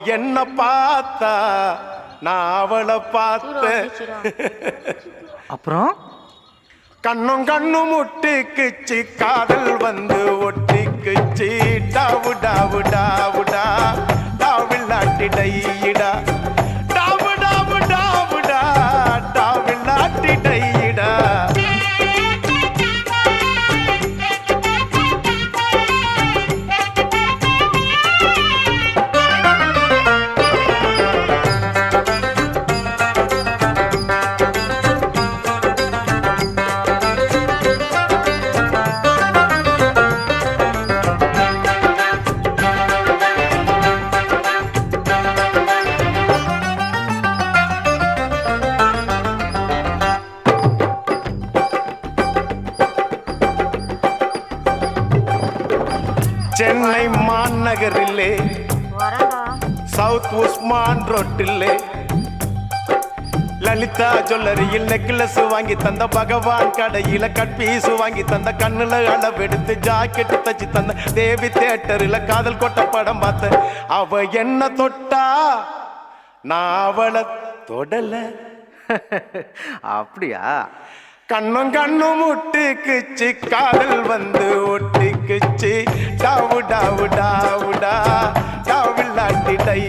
என்ன பார்த்தா நான் அவளை பார்த்தேன். அப்புறம் கண்ணும் கண்ணும் முட்டிக்குச்சு காதல் வந்து ஒட்டிக்குச்சு டாவு டாவு டாவுடா டாவில்லாட்டி டையிடா டாவு டாவு டாவுடா டாவில்லாட்டி டையிடா. சென்னை மாநகரிலே சவுத் உஸ்மான் ரோட்டிலே லலிதா ஜுவல்லரியில் நெக்லஸ் வாங்கி தந்த பகவான் கடையில கட்பீசு வாங்கி தந்த கண்ணுல அளவெடுத்து ஜாக்கெட்டு தச்சு தந்த தேவி தியேட்டரில் காதல் கொட்ட படம் பார்த்த அவ என்ன தொட்டா நான் அவளை தொடல. அப்படியா? கண்ணும் கண்ணும் முட்டிக்குச்சு காதல் வந்து ஒட்டிக்குச்சு டாவு டாவு டாவுடா டாவில்லாட்டி டை.